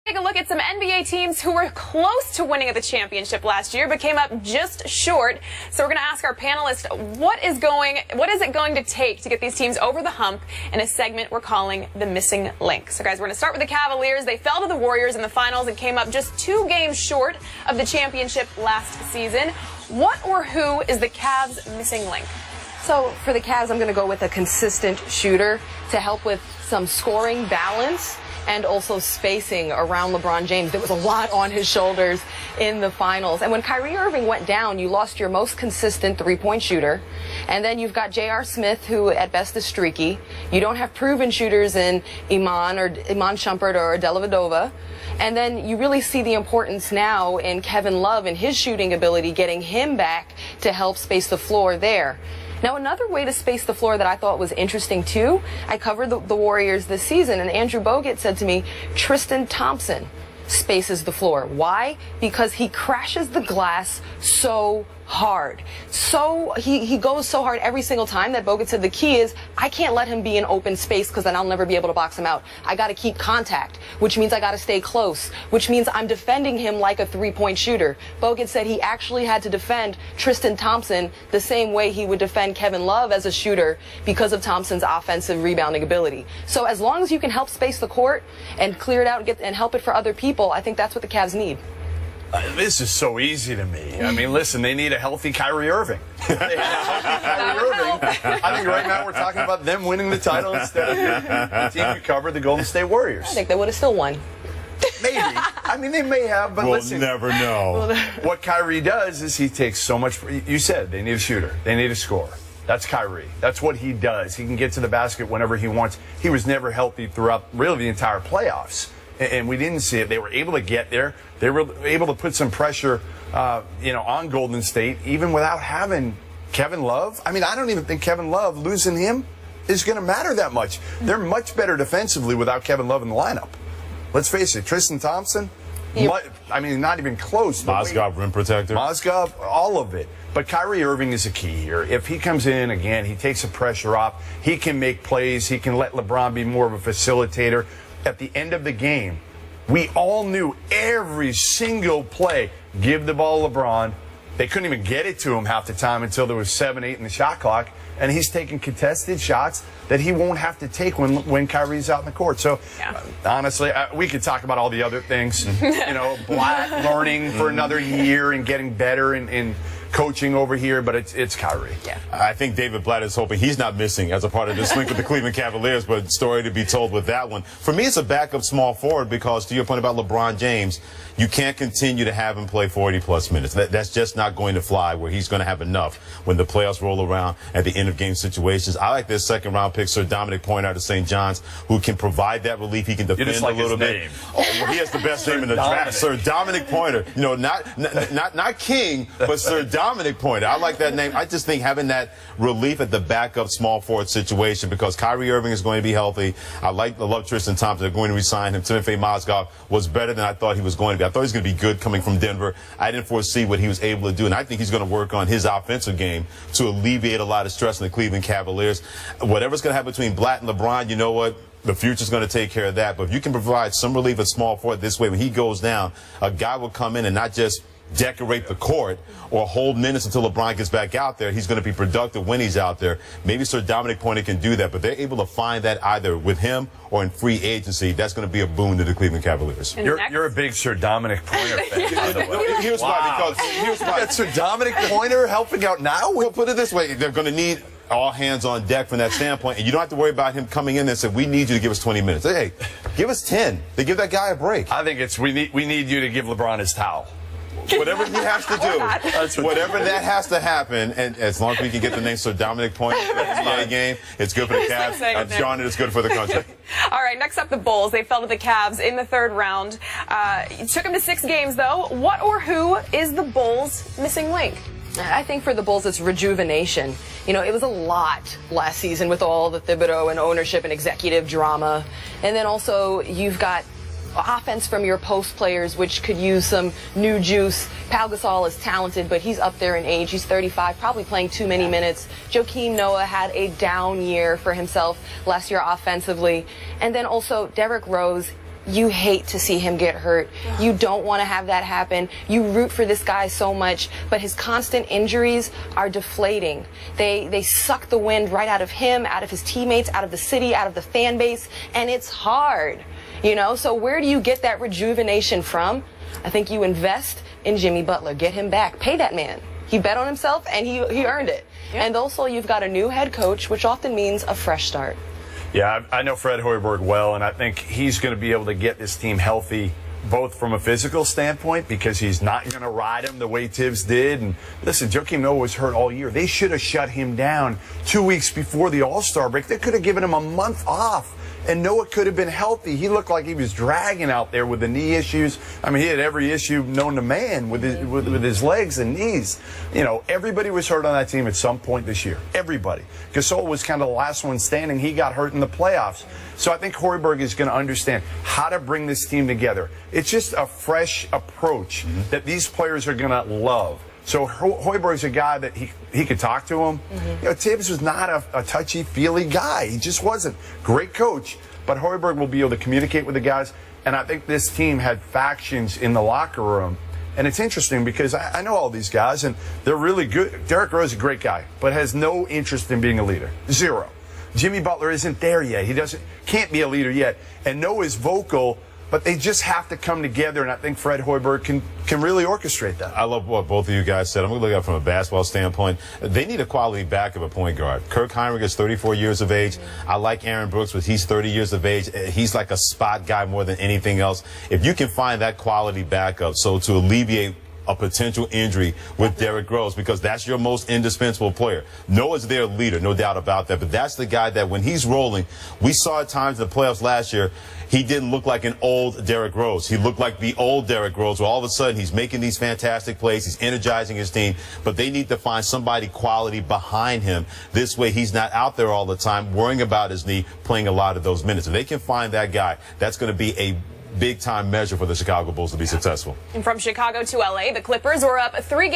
Take a look at some NBA teams who were close to winning the championship last year but came up just short. So we're going to ask our panelists what is it going to take to get these teams over the hump in a segment we're calling The Missing Link. So guys, we're going to start with the Cavaliers. They fell to the Warriors in the finals and came up just 2 games short of the championship last season. What or who is the Cavs' missing link? So for the Cavs, I'm going to go with a consistent shooter to help with some scoring balance and also spacing around LeBron James. There was a lot on his shoulders in the finals. And when Kyrie Irving went down, you lost your most consistent three-point shooter. And then you've got J.R. Smith, who at best is streaky. You don't have proven shooters in Iman Shumpert or Dellavedova. And then you really see the importance now in Kevin Love and his shooting ability, getting him back to help space the floor there. Now, another way to space the floor that I thought was interesting, too, I covered the Warriors this season, and Andrew Bogut said to me, Tristan Thompson spaces the floor. Why? Because he crashes the glass so hard. So he goes so hard every single time that Bogut said the key is I can't let him be in open space because then I'll never be able to box him out. I got to keep contact, which means I got to stay close, which means I'm defending him like a three-point shooter. Bogut said he actually had to defend Tristan Thompson the same way he would defend Kevin Love as a shooter because of Thompson's offensive rebounding ability. So as long as you can help space the court and clear it out and help it for other people, I think that's what the Cavs need. This is so easy to me. I mean, listen, they need a healthy Kyrie Irving. They need a healthy Kyrie Irving. I think right now we're talking about them winning the title instead of the team who covered the Golden State Warriors. I think they would have still won. Maybe. I mean, they may have, but listen. We'll never know. What Kyrie does is he takes so much. You said they need a shooter. They need a scorer. That's Kyrie. That's what he does. He can get to the basket whenever he wants. He was never healthy throughout really the entire playoffs. And we didn't see it. They were able to get there. They were able to put some pressure, on Golden State, even without having Kevin Love. I mean, I don't even think Kevin Love, losing him, is going to matter that much. They're much better defensively without Kevin Love in the lineup. Let's face it, Tristan Thompson, I mean, not even close. Mozgov, rim protector. Mozgov, all of it. But Kyrie Irving is a key here. If he comes in, again, he takes the pressure off. He can make plays. He can let LeBron be more of a facilitator. At the end of the game, we all knew every single play, give the ball to LeBron. They couldn't even get it to him half the time until there was 7, 8 in the shot clock. And he's taking contested shots that he won't have to take when Kyrie's out in the court. So, honestly, we could talk about all the other things. Black learning for another year and getting better in coaching over here, but it's Kyrie. Yeah. I think David Blatt is hoping he's not missing as a part of this link with the Cleveland Cavaliers, but story to be told with that one. For me, it's a backup small forward because, to your point about LeBron James, you can't continue to have him play 40-plus minutes. That's just not going to fly where he's going to have enough when the playoffs roll around at the end of game situations. I like this second-round pick, Sir Dominic Pointer out of St. John's, who can provide that relief. He can defend a little bit. Oh, well, he has the best name in the draft, Sir Dominic Pointer. Not King, but Sir Dominic Pointer. I like that name. I just think having that relief at the backup small forward situation because Kyrie Irving is going to be healthy. I love Tristan Thompson. They're going to resign him. Timothy Mozgov was better than I thought he was going to be. I thought he was going to be good coming from Denver. I didn't foresee what he was able to do, and I think he's going to work on his offensive game to alleviate a lot of stress on the Cleveland Cavaliers. Whatever's going to happen between Blatt and LeBron, you know what? The future's going to take care of that. But if you can provide some relief at small forward this way, when he goes down, a guy will come in and not just decorate the court or hold minutes until LeBron gets back out there. He's going to be productive when he's out there. Maybe Sir Dominic Pointer can do that, but they're able to find that either with him or in free agency. That's going to be a boon to the Cleveland Cavaliers. You're a big Sir Dominic Pointer fan. By the way. Here's why. That's Sir Dominic Pointer helping out now? We'll put it this way. They're going to need all hands on deck from that standpoint, and you don't have to worry about him coming in and saying, we need you to give us 20 minutes. Hey, give us 10. They give that guy a break. I think it's we need you to give LeBron his towel. Whatever he has to do, whatever that has to happen, and as long as we can get the name Sir Dominic Pointer for the NBA game, it's good for the Cavs. John, it's good for the country. All right, next up, the Bulls. They fell to the Cavs in the 3rd round. It took them to 6 games, though. What or who is the Bulls' missing link? I think for the Bulls, it's rejuvenation. It was a lot last season with all the Thibodeau and ownership and executive drama. And then also, you've got offense from your post players, which could use some new juice. Pau Gasol is talented, but he's up there in age. He's 35, probably playing too many minutes. Joakim Noah had a down year for himself last year offensively. And then also Derrick Rose. you hate to see him get hurt. You don't want to have that happen. You root for this guy so much, but his constant injuries are deflating. They suck the wind right out of him, out of his teammates, out of the city, out of the fan base, and it's hard, you know? So where do you get that rejuvenation from? I think you invest in Jimmy Butler. Get him back. Pay that man. He bet on himself, and he earned it. Yeah. And also, you've got a new head coach, which often means a fresh start. Yeah, I know Fred Hoiberg well, and I think he's going to be able to get this team healthy, both from a physical standpoint, because he's not going to ride him the way Tibbs did. And listen, Joakim Noah was hurt all year. They should have shut him down 2 weeks before the All-Star break. They could have given him a month off, and Noah could have been healthy. He looked like he was dragging out there with the knee issues. I mean, he had every issue known to man with his legs and knees. You know, everybody was hurt on that team at some point this year. Everybody. Gasol was kind of the last one standing. He got hurt in the playoffs. So I think Hoiberg is going to understand how to bring this team together. It's just a fresh approach that these players are going to love. So Hoiberg's a guy that he could talk to him. You know, Tibbs was not a touchy-feely guy. He just wasn't. Great coach. But Hoiberg will be able to communicate with the guys. And I think this team had factions in the locker room. And it's interesting because I know all these guys, and they're really good. Derrick Rose is a great guy, but has no interest in being a leader. Zero. Jimmy Butler isn't there yet. He can't be a leader yet. And Noah's vocal, but they just have to come together, and I think Fred Hoiberg can really orchestrate that. I love what both of you guys said. I'm going to look at it from a basketball standpoint. They need a quality back of a point guard. Kirk Heinrich is 34 years of age. I like Aaron Brooks, but he's 30 years of age. He's like a spot guy more than anything else. If you can find that quality backup, so to alleviate a potential injury with Derrick Rose, because that's your most indispensable player. Noah's their leader, no doubt about that, but that's the guy that when he's rolling, we saw at times in the playoffs last year, he didn't look like an old Derrick Rose. He looked like the old Derrick Rose, where all of a sudden he's making these fantastic plays, he's energizing his team, but they need to find somebody quality behind him. This way he's not out there all the time worrying about his knee, playing a lot of those minutes. If they can find that guy, that's going to be a big-time measure for the Chicago Bulls to be successful. And from Chicago to L.A., the Clippers were up 3-1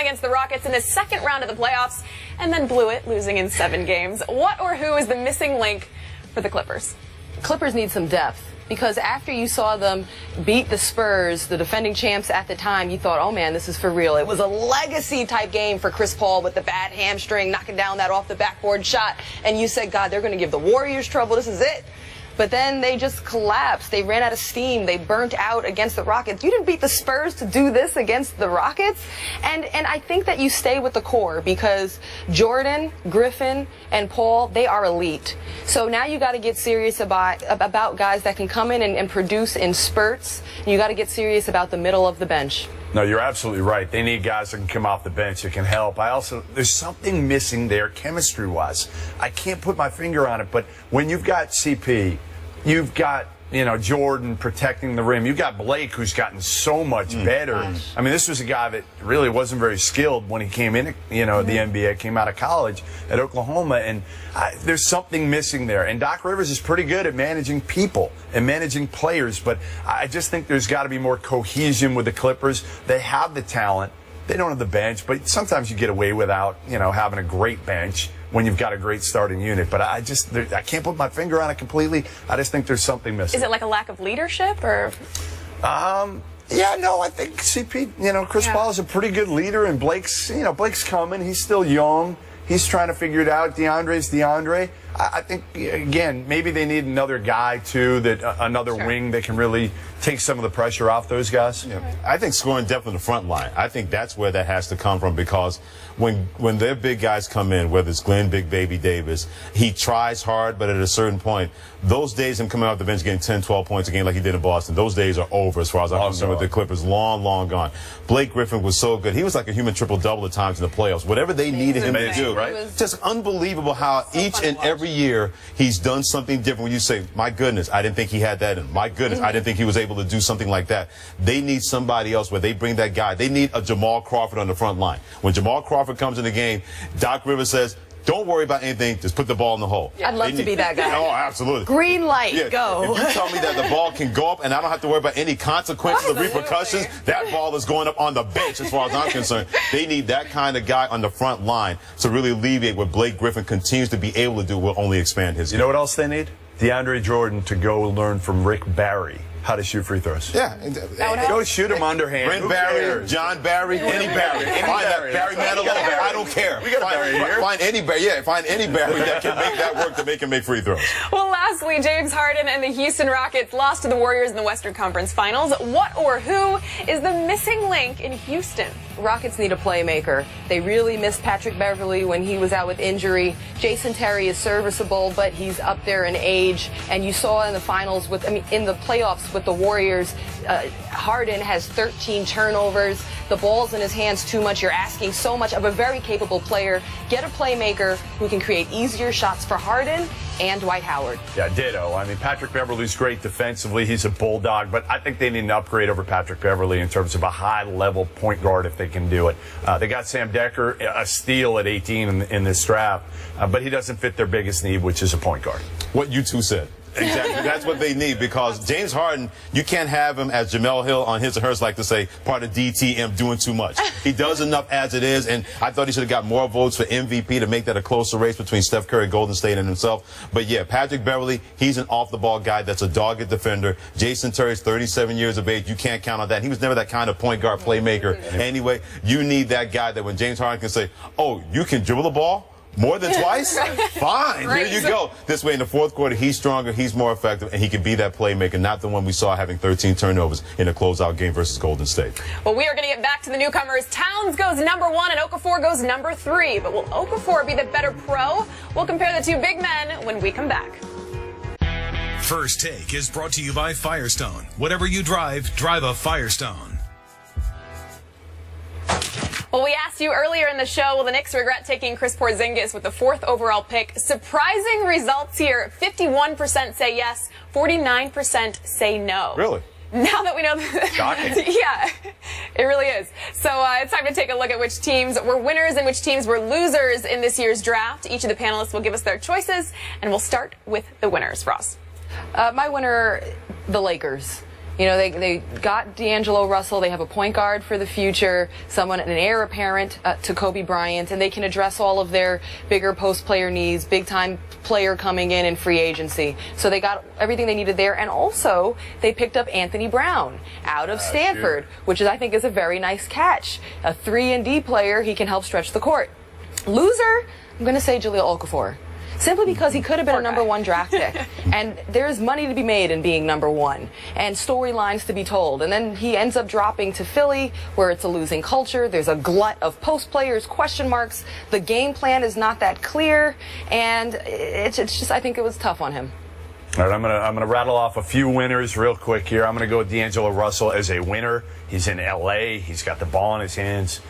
against the Rockets in the second round of the playoffs and then blew it, losing in 7 games. What or who is the missing link for the Clippers? Clippers need some depth, because after you saw them beat the Spurs, the defending champs at the time, you thought, oh man, this is for real. It was a legacy-type game for Chris Paul with the bad hamstring, knocking down that off-the-backboard shot, and you said, God, they're going to give the Warriors trouble. This is it. But then they just collapsed. They ran out of steam. They burnt out against the Rockets. You didn't beat the Spurs to do this against the Rockets. And I think that you stay with the core, because Jordan, Griffin, and Paul, they are elite. So now you got to get serious about guys that can come in and produce in spurts. And you got to get serious about the middle of the bench. No, you're absolutely right. They need guys that can come off the bench that can help. There's something missing there chemistry-wise. I can't put my finger on it, but when you've got CP, you've got, Jordan protecting the rim. You've got Blake, who's gotten so much better. I mean, this was a guy that really wasn't very skilled when he came in, the NBA, came out of college at Oklahoma, and there's something missing there. And Doc Rivers is pretty good at managing people and managing players, but I just think there's got to be more cohesion with the Clippers. They have the talent. They don't have the bench, but sometimes you get away without, having a great bench when you've got a great starting unit. But I can't put my finger on it completely. I just think there's something missing. Is it like a lack of leadership, or? Yeah, no, I think CP, Chris Paul is a pretty good leader, and Blake's coming. He's still young. He's trying to figure it out. DeAndre's DeAndre. I think, again, maybe they need another guy, too, another wing that can really take some of the pressure off those guys. Yeah. I think scoring depth in the front line, I think that's where that has to come from, because when their big guys come in, whether it's Glenn Big Baby Davis, he tries hard, but at a certain point, those days him coming off the bench getting 10, 12 points a game like he did in Boston, those days are over as far as I'm concerned with the Clippers. Long, long gone. Blake Griffin was so good. He was like a human triple-double at times in the playoffs. Whatever they needed him to do, right? Just unbelievable how each and every year he's done something different. When you say, my goodness, I didn't think he had that in him. My goodness, I didn't think he was able to do something like that. They need somebody else where they bring that guy. They need a Jamal Crawford on the front line. When Jamal Crawford comes in the game, Doc Rivers says, don't worry about anything. Just put the ball in the hole. I'd love to be that guy. Oh, absolutely. Green light, go. If you tell me that the ball can go up and I don't have to worry about any consequences or repercussions, that ball is going up on the bench as far as I'm concerned. They need that kind of guy on the front line to really alleviate what Blake Griffin continues to be able to do will only expand his game. You know what else they need? DeAndre Jordan to go learn from Rick Barry how to shoot free throws. Yeah. Go shoot them underhand. Brent Barry, John Barry, any Barry. Find that Barry Manilow. I don't care. We got a Barry here. Find any Barry. Yeah, find any Barry that can make that work, that can make free throws. Well, lastly, James Harden and the Houston Rockets lost to the Warriors in the Western Conference Finals. What or who is the missing link in Houston? Rockets need a playmaker. They really missed Patrick Beverley when he was out with injury. Jason Terry is serviceable, but he's up there in age. And you saw in the finals in the playoffs with the Warriors, Harden has 13 turnovers. The ball's in his hands too much. You're asking so much of a very capable player. Get a playmaker who can create easier shots for Harden and Dwight Howard. Yeah, ditto. I mean, Patrick Beverley's great defensively. He's a bulldog, but I think they need an upgrade over Patrick Beverley in terms of a high-level point guard if they can do it. They got Sam Decker, a steal at 18 in this draft, but he doesn't fit their biggest need, which is a point guard. What you two said. Exactly. That's what they need, because James Harden, you can't have him, as Jamel Hill on His or Hers like to say, part of DTM, doing too much. He does enough as it is, and I thought he should have got more votes for MVP to make that a closer race between Steph Curry, Golden State, and himself. But yeah, Patrick Beverley, he's an off-the-ball guy that's a dogged defender. Jason Terry's 37 years of age. You can't count on that. He was never that kind of point guard playmaker. Anyway, you need that guy that when James Harden can say, oh, you can dribble the ball more than twice? Fine. Here you go. This way in the fourth quarter, he's stronger, he's more effective, and he can be that playmaker, not the one we saw having 13 turnovers in a closeout game versus Golden State. Well, we are going to get back to the newcomers. Towns goes number 1 and Okafor goes number 3. But will Okafor be the better pro? We'll compare the two big men when we come back. First Take is brought to you by Firestone. Whatever you drive, drive a Firestone. Well, we asked you earlier in the show, will the Knicks regret taking Chris Porzingis with the 4th overall pick? Surprising results here. 51% say yes, 49% say no. Really? Now that we know that, shocking. Yeah, it really is. So it's time to take a look at which teams were winners and which teams were losers in this year's draft. Each of the panelists will give us their choices, and we'll start with the winners. Ross. My winner, the Lakers. You know, they got D'Angelo Russell. They have a point guard for the future, an heir apparent to Kobe Bryant, and they can address all of their bigger post-player needs, big-time player coming in free agency. So they got everything they needed there, and also they picked up Anthony Brown out of Stanford, which I think is a very nice catch. A 3-and-D player, he can help stretch the court. Loser, I'm going to say Jahlil Okafor. Simply because he could have been a number 1 draft pick. And there's money to be made in being number 1 and storylines to be told. And then he ends up dropping to Philly, where it's a losing culture. There's a glut of post players, question marks. The game plan is not that clear. And it's just, I think it was tough on him. All right, I'm gonna rattle off a few winners real quick here. I'm gonna go with D'Angelo Russell as a winner. He's in LA. He's got the ball in his hands.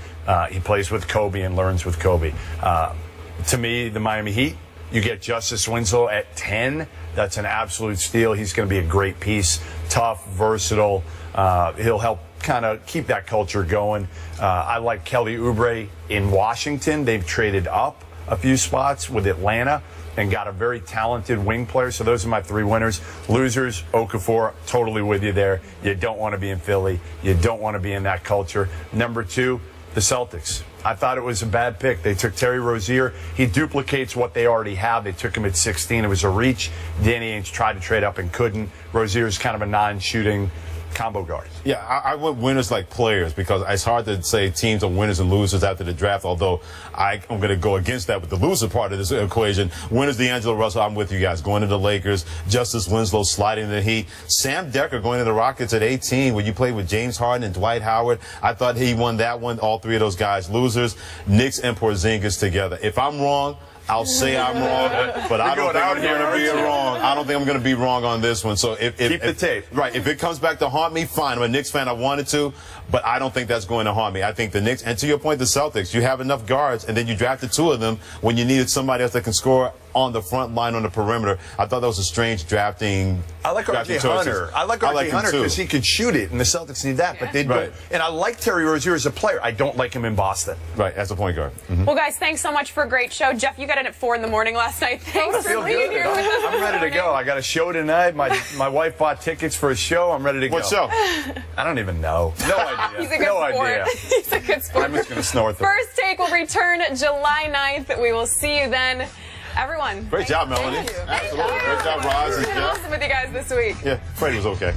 He plays with Kobe and learns with Kobe. To me, the Miami Heat. You get Justice Winslow at 10. That's an absolute steal. He's going to be a great piece. Tough, versatile. He'll help kind of keep that culture going. I like Kelly Oubre in Washington. They've traded up a few spots with Atlanta and got a very talented wing player. So those are my 3 winners. Losers, Okafor, totally with you there. You don't want to be in Philly. You don't want to be in that culture. Number 2, the Celtics. I thought it was a bad pick. They took Terry Rozier. He duplicates what they already have. They took him at 16. It was a reach. Danny Ainge tried to trade up and couldn't. Rozier's kind of a non-shooting combo guard. Yeah, I went winners like players, because it's hard to say teams are winners and losers after the draft, although I'm going to go against that with the loser part of this equation. Winners, D'Angelo Russell, I'm with you guys. Going to the Lakers, Justice Winslow sliding in the Heat. Sam Decker going to the Rockets at 18, where you played with James Harden and Dwight Howard. I thought he won that one. All 3 of those guys losers. Knicks and Porzingis together. If I'm wrong, I'll say I'm wrong, but I don't think I'm going to be wrong. I don't think I'm going to be wrong on this one. So if keep the tape. Right. If it comes back to haunt me, fine. I'm a Knicks fan. I wanted to, but I don't think that's going to haunt me. I think the Knicks, and to your point, the Celtics, you have enough guards, and then you drafted 2 of them when you needed somebody else that can score on the front line on the perimeter. I thought that was a strange drafting. I like R.J. Hunter. I like R.J. Hunter because he could shoot it, and the Celtics need that, but they don't. And I like Terry Rozier as a player. I don't like him in Boston. Right, as a point guard. Well, guys, thanks so much for a great show. Jeff, you got in at 4 in the morning last night. Thanks for being here with us. I'm ready to go. I got a show tonight. My wife bought tickets for a show. I'm ready to go. What show? I don't even know. No idea. He's a good sport. He's a good sport. I'm just going to snore through. First Take will return July 9th. We will see you then. everyone. Great job, Melanie. Thank you. Absolutely. Great job, Roz. It's been awesome with you guys this week. Yeah, Freddie was okay.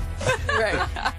Right.